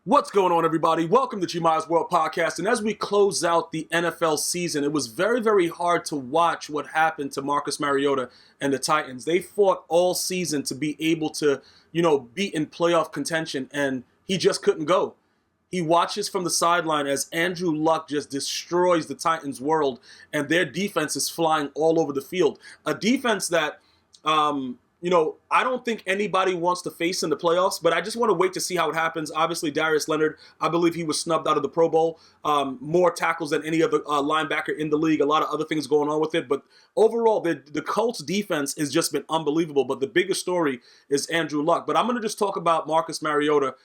What's going on, everybody? Welcome to G-Miles World Podcast. And as we close out the NFL season, it was very, very hard to watch what happened to Marcus Mariota and the Titans. They fought all season to be able to, be in playoff contention, and he just couldn't go. He watches from the sideline as Andrew Luck just destroys the Titans' world, and their defense is flying all over the field. A defense that, I don't think anybody wants to face in the playoffs, but I just want to wait to see how it happens. Obviously, Darius Leonard, I believe he was snubbed out of the Pro Bowl. More tackles than any other linebacker in the league. A lot of other things going on with it. But overall, the Colts defense has just been unbelievable. But the biggest story is Andrew Luck. But I'm going to just talk about Marcus Mariota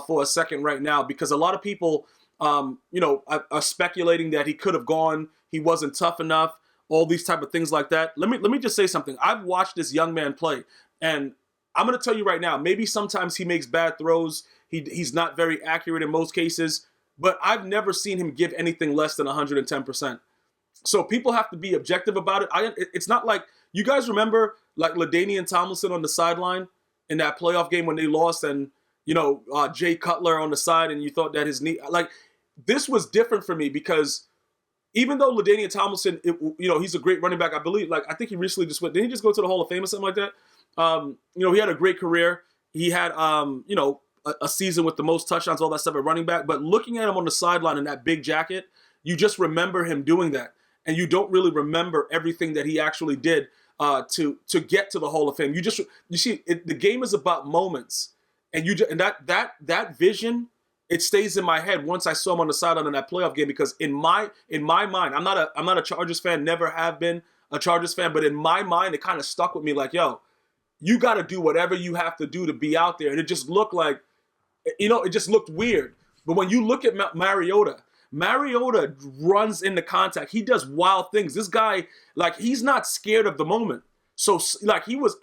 for a second right now, because a lot of people, are speculating that he could have gone. He wasn't tough enough. All these type of things like that. Let me just say something. I've watched this young man play, and I'm going to tell you right now, maybe sometimes he makes bad throws. He's not very accurate in most cases, but I've never seen him give anything less than 110%. So people have to be objective about it. It's not like, you guys remember like LaDainian Tomlinson on the sideline in that playoff game when they lost, and Jay Cutler on the side, and you thought that his knee, like, this was different for me because even though LaDainian Tomlinson, he's a great running back, I believe. Like, I think he recently just went. Didn't he just go to the Hall of Fame or something like that? He had a great career. He had, a season with the most touchdowns, all that stuff at running back. But looking at him on the sideline in that big jacket, you just remember him doing that, and you don't really remember everything that he actually did to get to the Hall of Fame. You see, the game is about moments, and that vision. It stays in my head once I saw him on the sideline in that playoff game, because in my mind, I'm not a Chargers fan, never have been a Chargers fan, but in my mind, it kind of stuck with me like, yo, you got to do whatever you have to do to be out there. And it just looked like, it just looked weird. But when you look at Mariota runs into contact. He does wild things. This guy, like, he's not scared of the moment. So, like, he was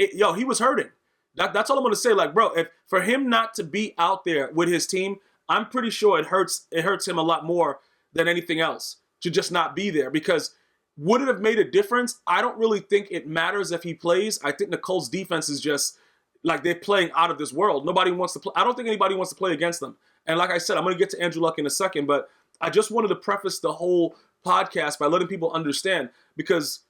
hurting. That's all I'm going to say. Like, bro, for him not to be out there with his team, I'm pretty sure it hurts him a lot more than anything else to just not be there. Because would it have made a difference? I don't really think it matters if he plays. I think the Colts defense is just like, they're playing out of this world. Nobody wants to play. I don't think anybody wants to play against them. And like I said, I'm going to get to Andrew Luck in a second, but I just wanted to preface the whole podcast by letting people understand, because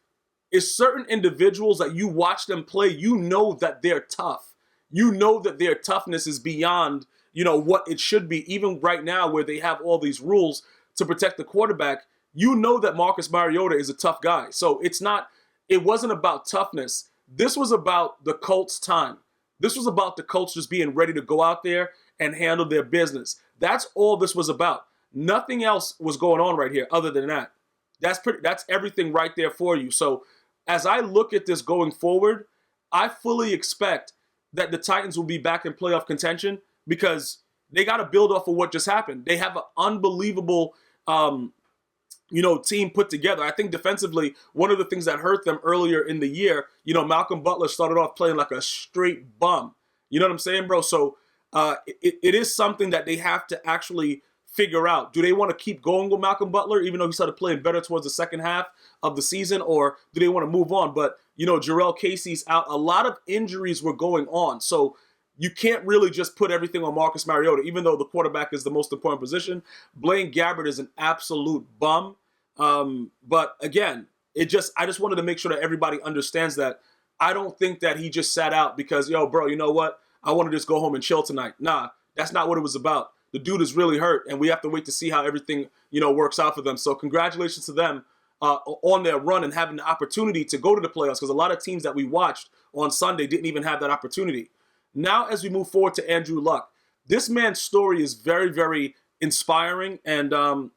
it's certain individuals that you watch them play, you know that they're tough. You know that their toughness is beyond what it should be. Even right now, where they have all these rules to protect the quarterback, you know that Marcus Mariota is a tough guy. So it wasn't about toughness. This was about the Colts' time. This was about the Colts just being ready to go out there and handle their business. That's all this was about. Nothing else was going on right here other than that. That's everything right there for you. So as I look at this going forward, I fully expect that the Titans will be back in playoff contention, because they got to build off of what just happened. They have an unbelievable, team put together. I think defensively, one of the things that hurt them earlier in the year, Malcolm Butler started off playing like a straight bum. You know what I'm saying, bro? So it is something that they have to actually figure out. Do they want to keep going with Malcolm Butler, even though he started playing better towards the second half of the season, or do they want to move on? But, Jarrell Casey's out. A lot of injuries were going on. So you can't really just put everything on Marcus Mariota, even though the quarterback is the most important position. Blaine Gabbert is an absolute bum. But again, I just wanted to make sure that everybody understands that. I don't think that he just sat out because, yo, bro, you know what? I want to just go home and chill tonight. Nah, that's not what it was about. The dude is really hurt, and we have to wait to see how everything, works out for them. So congratulations to them on their run and having the opportunity to go to the playoffs, because a lot of teams that we watched on Sunday didn't even have that opportunity. Now, as we move forward to Andrew Luck, this man's story is very, very inspiring, and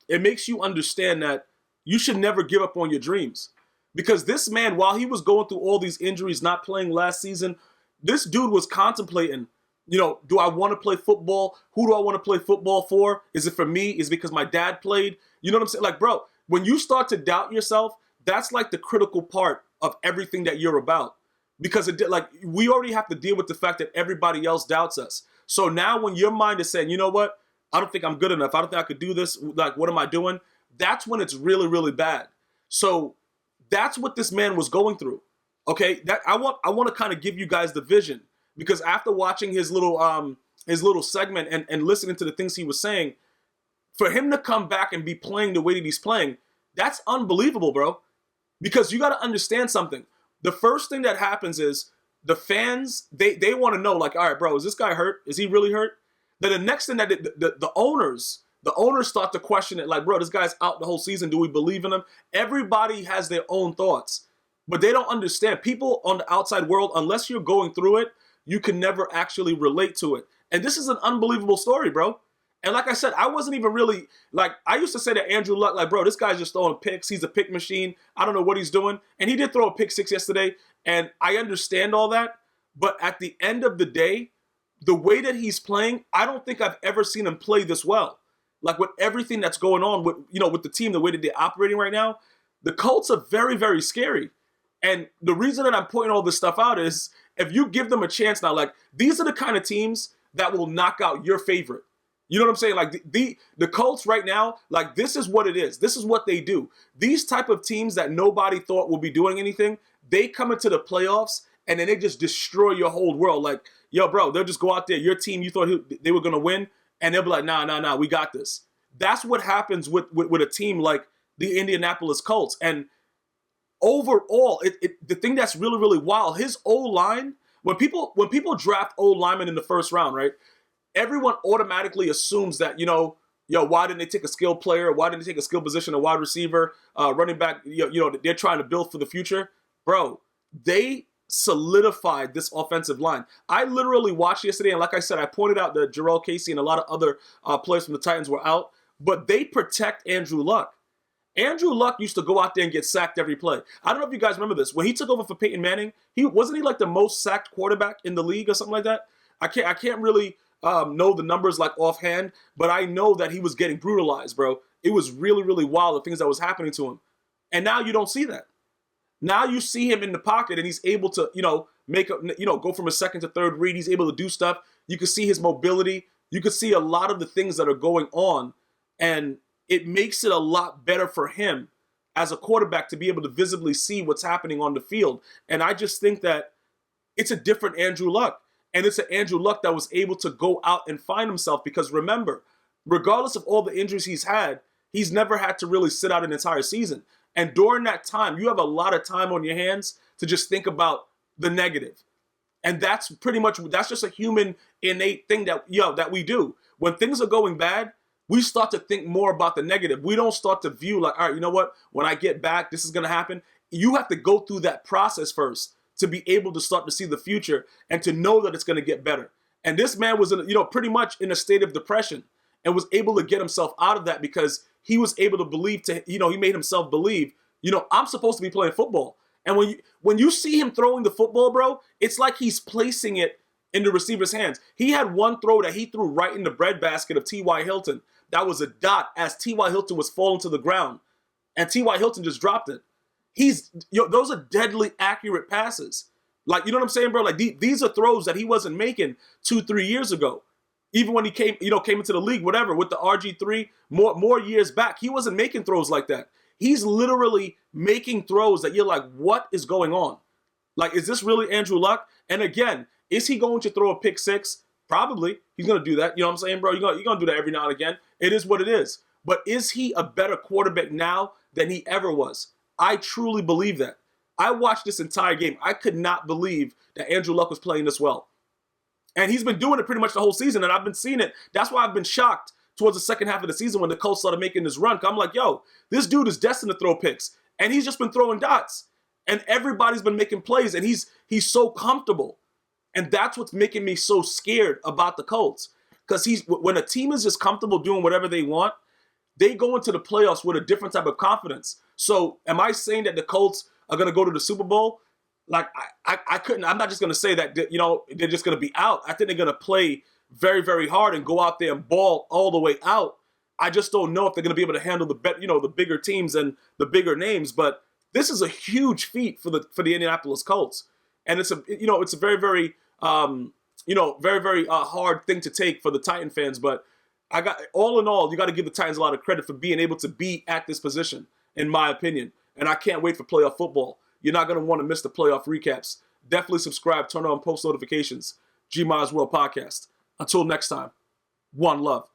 it makes you understand that you should never give up on your dreams. Because this man, while he was going through all these injuries, not playing last season, this dude was contemplating, do I want to play football? Who do I want to play football for? Is it for me? Is it because my dad played? You know what I'm saying? Like, bro, when you start to doubt yourself, that's like the critical part of everything that you're about. Because we already have to deal with the fact that everybody else doubts us. So now when your mind is saying, you know what? I don't think I'm good enough. I don't think I could do this. Like, what am I doing? That's when it's really, really bad. So that's what this man was going through. Okay, I want to kind of give you guys the vision, because after watching his little his little segment and listening to the things he was saying, for him to come back and be playing the way that he's playing, that's unbelievable, bro. Because you got to understand something. The first thing that happens is the fans, they want to know, like, all right, bro, is this guy hurt? Is he really hurt? Then the next thing that the owners start to question it, like, bro, this guy's out the whole season. Do we believe in him? Everybody has their own thoughts, but they don't understand. People on the outside world, unless you're going through it, you can never actually relate to it. And this is an unbelievable story, bro. And like I said, I wasn't even really, like, I used to say to Andrew Luck, like, bro, this guy's just throwing picks. He's a pick machine. I don't know what he's doing. And he did throw a pick 6 yesterday, and I understand all that. But at the end of the day, the way that he's playing, I don't think I've ever seen him play this well. Like, with everything that's going on with, with the team, the way that they're operating right now, the Colts are very, very scary. And the reason that I'm pointing all this stuff out is if you give them a chance now, like, these are the kind of teams that will knock out your favorite. You know what I'm saying? Like, the Colts right now, like, this is what it is. This is what they do. These type of teams that nobody thought would be doing anything, they come into the playoffs and then they just destroy your whole world. Like, yo, bro, they'll just go out there. Your team, you thought they were going to win, and they'll be like, nah, we got this. That's what happens with a team like the Indianapolis Colts. And overall, the thing that's really, really wild, his O-line, when people draft O-linemen in the first round, right, everyone automatically assumes that, why didn't they take a skilled player? Why didn't they take a skilled position, a wide receiver, running back? They're trying to build for the future. Bro, they solidified this offensive line. I literally watched yesterday, and like I said, I pointed out that Jarrell Casey and a lot of other players from the Titans were out, but they protect Andrew Luck. Andrew Luck used to go out there and get sacked every play. I don't know if you guys remember this. When he took over for Peyton Manning, wasn't he like the most sacked quarterback in the league or something like that? I can't really know the numbers like offhand, but I know that he was getting brutalized, bro. It was really, really wild, the things that was happening to him. And now you don't see that. Now you see him in the pocket and he's able to, go from a second to third read. He's able to do stuff. You can see his mobility. You can see a lot of the things that are going on. And it makes it a lot better for him as a quarterback to be able to visibly see what's happening on the field. And I just think that it's a different Andrew Luck. And it's an Andrew Luck that was able to go out and find himself, because remember, regardless of all the injuries he's had, he's never had to really sit out an entire season. And during that time, you have a lot of time on your hands to just think about the negative. And that's just a human innate thing that we do. When things are going bad, we start to think more about the negative. We don't start to view like, all right, you know what? When I get back, this is going to happen. You have to go through that process first to be able to start to see the future and to know that it's going to get better. And this man was, pretty much in a state of depression and was able to get himself out of that because he was able to believe he made himself believe, I'm supposed to be playing football. And when you see him throwing the football, bro, it's like he's placing it in the receiver's hands. He had one throw that he threw right in the breadbasket of T.Y. Hilton. That was a dot as T.Y. Hilton was falling to the ground. And T.Y. Hilton just dropped it. Those are deadly accurate passes. Like, you know what I'm saying, bro? Like, these are throws that he wasn't making 2-3 years ago. Even when he came into the league, whatever, with the RG3, more years back, he wasn't making throws like that. He's literally making throws that you're like, what is going on? Like, is this really Andrew Luck? And again, is he going to throw a pick 6? Probably. He's going to do that. You know what I'm saying, bro? You're going to do that every now and again. It is what it is. But is he a better quarterback now than he ever was? I truly believe that. I watched this entire game. I could not believe that Andrew Luck was playing this well. And he's been doing it pretty much the whole season, and I've been seeing it. That's why I've been shocked towards the second half of the season when the Colts started making this run. I'm like, yo, this dude is destined to throw picks. And he's just been throwing dots. And everybody's been making plays, and he's so comfortable. And that's what's making me so scared about the Colts. Because when a team is just comfortable doing whatever they want, they go into the playoffs with a different type of confidence. So am I saying that the Colts are going to go to the Super Bowl? Like, I couldn't. I'm not just going to say that, they're just going to be out. I think they're going to play very, very hard and go out there and ball all the way out. I just don't know if they're going to be able to handle the bigger teams and the bigger names. But this is a huge feat for the Indianapolis Colts, and it's a very, very very, very hard thing to take for the Titan fans. But all in all, you got to give the Titans a lot of credit for being able to be at this position, in my opinion. And I can't wait for playoff football. You're not going to want to miss the playoff recaps. Definitely subscribe, turn on post notifications. G Miles World Podcast. Until next time, one love.